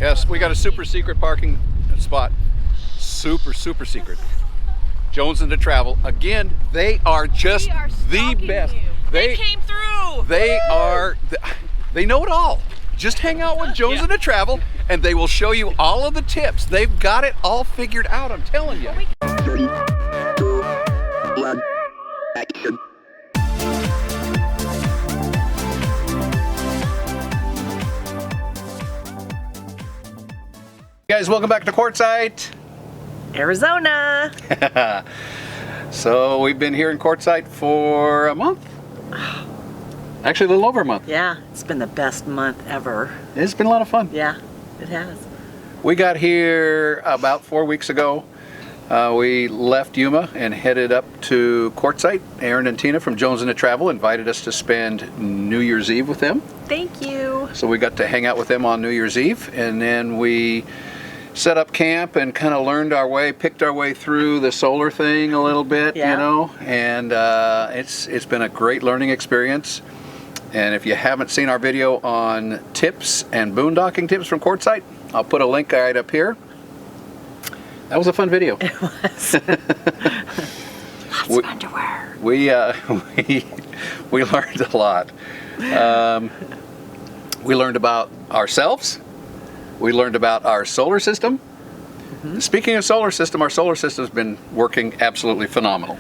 Yes, we got a super secret parking spot. Super secret. Jones and Travel. Again, they are just the best. They came through. They know it all. Just hang out with Jones and Travel and they will show you all of the tips. They've got it all figured out, I'm telling you. 3, 2, 1, action. Guys, welcome back to Quartzsite, Arizona. So we've been here in Quartzsite for a month. Actually, a little over a month. Yeah, it's been the best month ever. It's been a lot of fun. Yeah, it has. We got here about 4 weeks ago. We left Yuma and headed up to Quartzsite. Aaron and Tina from Jones and Travel invited us to spend New Year's Eve with them. Thank you. So we got to hang out with them on New Year's Eve, and then we set up camp and kind of picked our way through the solar thing a little bit, you know, and it's been a great learning experience. And if you haven't seen our video on tips and boondocking tips from Quartzsite, I'll put a link right up here. That was a fun video. It was. Lots of underwear. We learned a lot. We learned about ourselves. We learned about our solar system. Mm-hmm. Speaking of solar system, our solar system's been working absolutely phenomenal.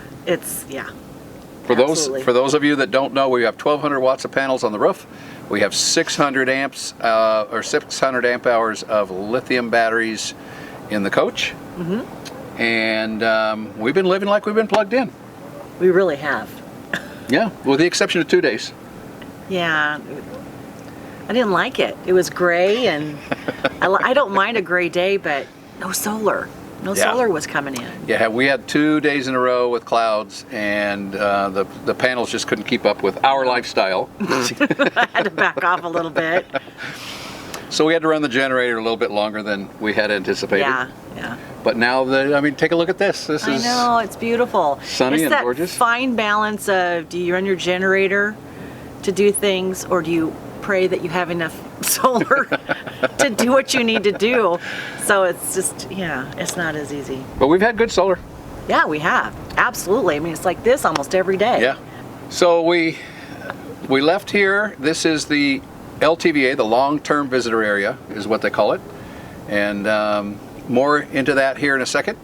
For those of you that don't know, we have 1,200 watts of panels on the roof. We have 600 amps or 600 amp hours of lithium batteries in the coach. Mm-hmm. And we've been living like we've been plugged in. We really have. Yeah, with the exception of 2 days. Yeah, I didn't like it. It was gray, and I don't mind a gray day, but no solar. No solar was coming in. Yeah, we had 2 days in a row with clouds, and the panels just couldn't keep up with our lifestyle. I had to back off a little bit. So we had to run the generator a little bit longer than we had anticipated. Yeah. But now, take a look at this. I know, it's beautiful. Sunny and gorgeous. It's that fine balance of, do you run your generator to do things, or do you pray that you have enough solar to do what you need to do? So it's just, it's not as easy. But we've had good solar. Yeah, we have. Absolutely. I mean, it's like this almost every day. Yeah. So we left here. This is the LTVA, the long-term visitor area is what they call it. And more into that here in a second.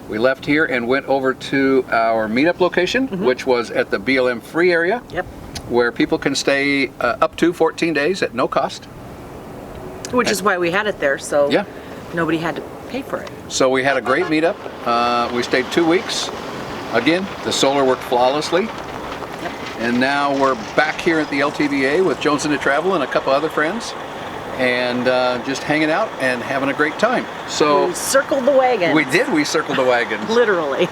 We left here and went over to our meetup location, which was at the BLM free area. Yep. Where people can stay up to 14 days at no cost. Which is why we had it there, so nobody had to pay for it. So we had a great meetup. We stayed 2 weeks. Again, the solar worked flawlessly. Yep. And now we're back here at the LTVA with Jones and Travel and a couple other friends. And just hanging out and having a great time. So we circled the wagon. We did. We circled the wagons. Literally.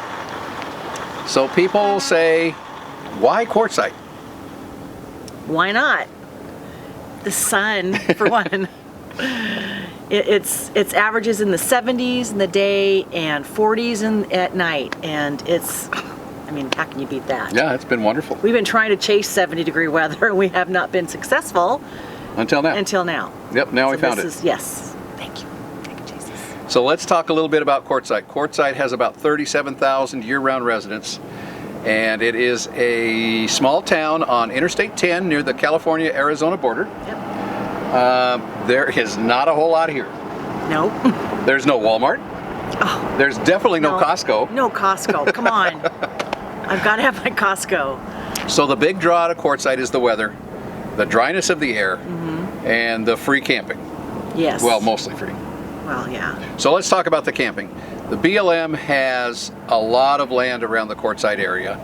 So people say, why Quartzsite? Why not? The sun, for one. It's averages in the 70s in the day and 40s at night, and how can you beat that? Yeah, it's been wonderful. We've been trying to chase 70-degree weather, and we have not been successful until now. Yep, now we found it. Yes, thank you. Thank you, Jesus. So let's talk a little bit about Quartzsite. Quartzsite has about 37,000 year-round residents. And it is a small town on Interstate 10 near the California-Arizona border. Yep. There is not a whole lot here. Nope. There's no Walmart. Oh, there's definitely no Costco. No Costco. Come on. I've got to have my Costco. So the big draw out of Quartzsite is the weather, the dryness of the air, and the free camping. Yes. Well, mostly free. Well, yeah. So let's talk about the camping. The BLM has a lot of land around the Quartzsite area.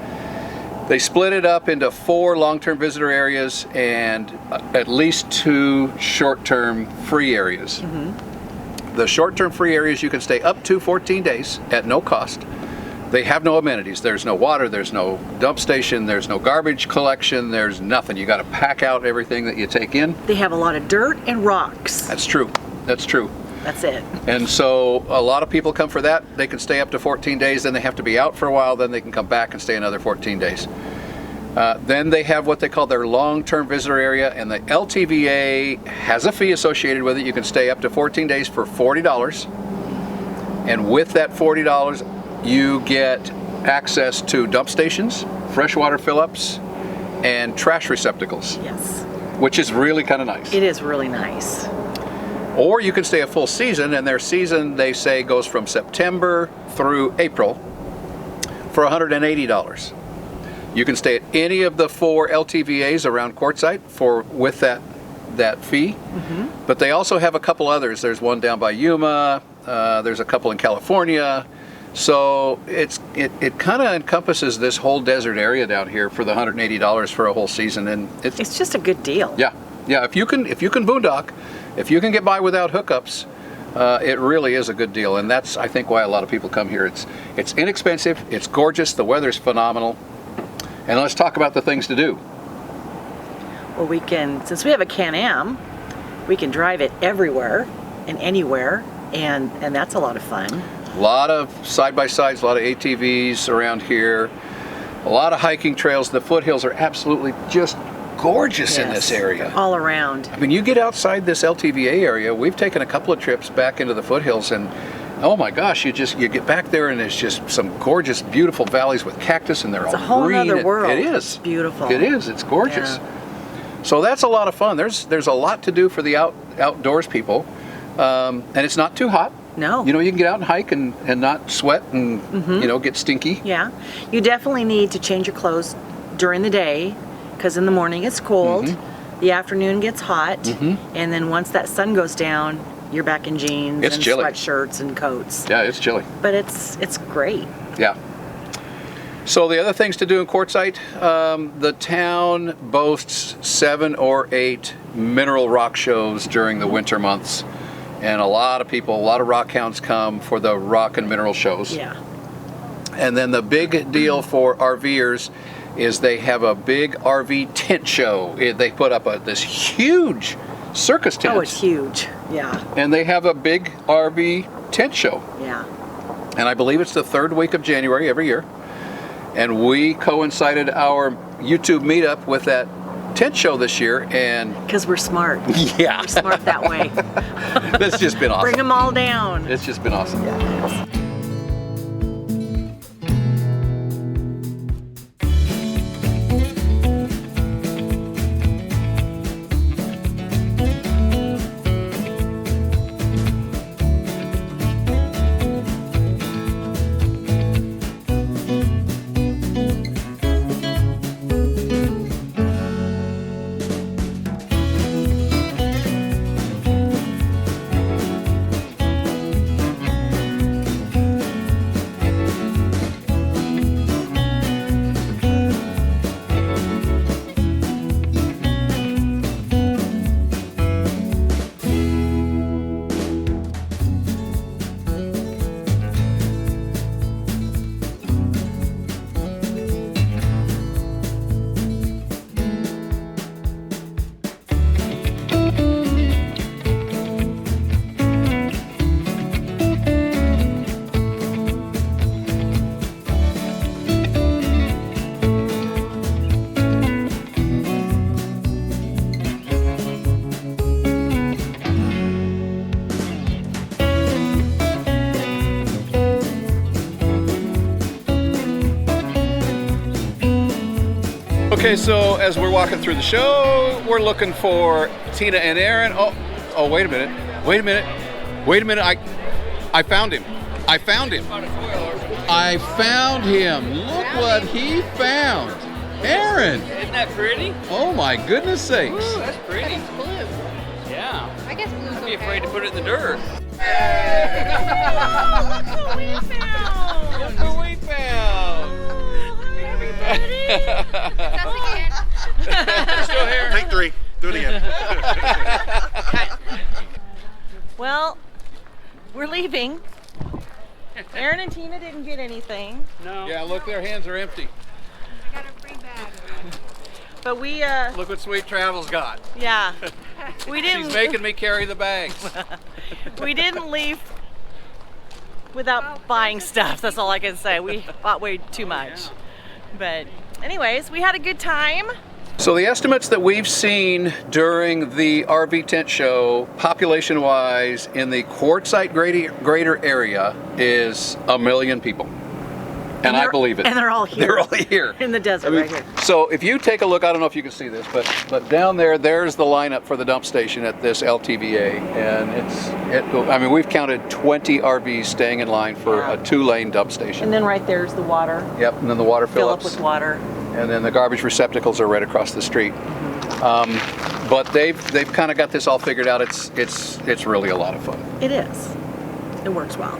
They split it up into 4 long-term visitor areas and at least 2 short-term free areas. The short-term free areas you can stay up to 14 days at no cost. They have no amenities. There's no water, there's no dump station, there's no garbage collection, there's nothing. You got to pack out everything that you take in. They have a lot of dirt and rocks. That's true. That's true. That's it. And so a lot of people come for that. They can stay up to 14 days, then they have to be out for a while, then they can come back and stay another 14 days. Then they have what they call their long-term visitor area, and the LTVA has a fee associated with it. You can stay up to 14 days for $40. And with that $40, you get access to dump stations, freshwater fill-ups, and trash receptacles, Yes. which is really kind of nice. It is really nice. Or you can stay a full season, and their season, they say, goes from September through April for $180. You can stay at any of the 4 LTVAs around Quartzsite with that fee. But they also have a couple others. There's one down by Yuma. There's a couple in California. So it kind of encompasses this whole desert area down here for the $180 for a whole season, and It's just a good deal. yeah. If you can boondock, if you can get by without hookups, it really is a good deal, and that's, I think, why a lot of people come here. It's inexpensive, it's gorgeous, the weather's phenomenal, and let's talk about the things to do. Well, since we have a Can-Am, we can drive it everywhere and anywhere, and that's a lot of fun. A lot of side-by-sides, a lot of ATVs around here, a lot of hiking trails. The foothills are absolutely just gorgeous in this Yes, area. all around. I mean, you get outside this LTVA area, we've taken a couple of trips back into the foothills, and oh my gosh, you get back there and there's just some gorgeous, beautiful valleys with cactus, and they're It's all a whole green. nother world. It is. It's beautiful. It is. It's gorgeous. Yeah. So that's a lot of fun. There's a lot to do for the outdoors people, and it's not too hot. No. You know, you can get out and hike and not sweat and get stinky. Yeah. You definitely need to change your clothes during the day, because in the morning it's cold, the afternoon gets hot, and then once that sun goes down, you're back in jeans It's and chilly. sweatshirts and coats. Yeah, it's chilly. But it's great. Yeah. So the other things to do in Quartzsite, the town boasts 7 or 8 mineral rock shows during the winter months. And a lot of rock hounds come for the rock and mineral shows. Yeah. And then the big deal for RVers is they have a big RV tent show. They put up this huge circus tent. Oh, it's huge. Yeah. And they have a big RV tent show. Yeah. And I believe it's the 3rd week of January every year. And we coincided our YouTube meetup with that tent show this year, and Because we're smart. yeah, We're smart that way. that's just been awesome. Bring them all down. It's just been awesome. Okay, so as we're walking through the show, we're looking for Tina and Aaron. Oh, wait a minute. I found him. I found him. Look what he found. Aaron. Isn't that pretty? Oh my goodness sakes. Ooh, that's pretty. Blue. Yeah. I guess blue's I'd be okay. afraid to put it in the dirt. Look what we found. Still here? Take 3. Do it again. Well, we're leaving. Aaron and Tina didn't get anything, No. Yeah, look, their hands are empty. I got a free bag. but we Look what Sweet Travel's got. yeah, we She's didn't making me carry the bags. we didn't leave without buying stuff. That's all I can say. We bought way too much, but anyways, we had a good time. So the estimates that we've seen during the RV tent show, population-wise, in the Quartzsite greater area is 1 million people. And I believe it. And they're all here. They're all here. In the desert, right here. So if you take a look, I don't know if you can see this, but down there's the lineup for the dump station at this LTVA, and I mean, we've counted 20 RVs staying in line for Yeah. a 2-lane dump station. And then right there's the water. Yep, and then the water Fill up fill-ups, with water. and then the garbage receptacles are right across the street. But they've kind of got this all figured out. It's really a lot of fun. It is. It works well.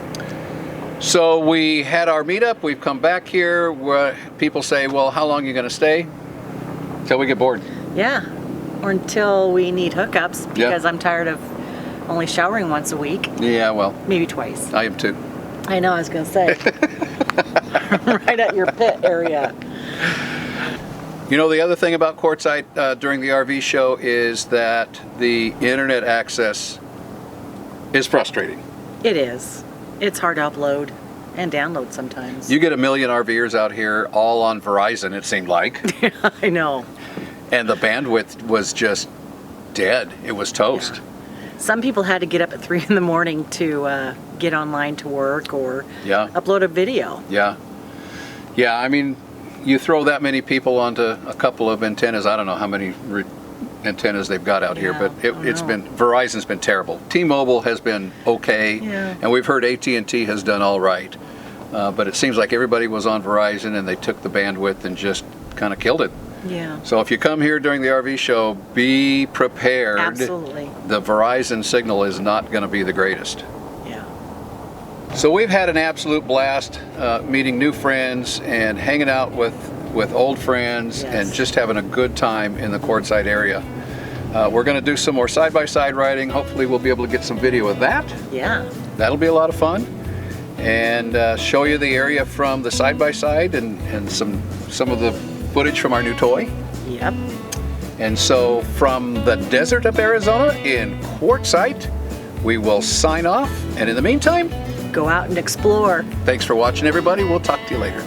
So we had our meetup. We've come back here where people say, well, how long are you going to stay? Till we get bored. Yeah. Or until we need hookups, Yeah. because I'm tired of only showering once a week, Yeah, well, maybe twice. I am too. I know, I was gonna say. Right at your pit area. You know, the other thing about Quartzsite during the RV show is that the internet access is frustrating. It is. It's hard to upload and download sometimes. You get 1 million RVers out here, all on Verizon, it seemed like. I know. And the bandwidth was just dead. It was toast. Some people had to get up at 3 in the morning to get online to work or Yeah. upload a video. Yeah. Yeah, I mean, you throw that many people onto a couple of antennas. I don't know how many antennas they've got out here, Yeah, but it's know. been, Verizon's been terrible. T-Mobile has been okay, Yeah. and we've heard AT&T has done all right. But it seems like everybody was on Verizon and they took the bandwidth and just kind of killed it. Yeah. So if you come here during the RV show, be prepared. Absolutely. The Verizon signal is not going to be the greatest. Yeah. So we've had an absolute blast meeting new friends and hanging out with old friends Yes. and just having a good time in the Quartzsite area. We're going to do some more side-by-side riding. Hopefully we'll be able to get some video of that. Yeah. That'll be a lot of fun. And show you the area from the side-by-side and some of the footage from our new toy. Yep. And so from the desert of Arizona in Quartzsite, we will sign off. And in the meantime, Go out and explore. thanks for watching, everybody. We'll talk to you later.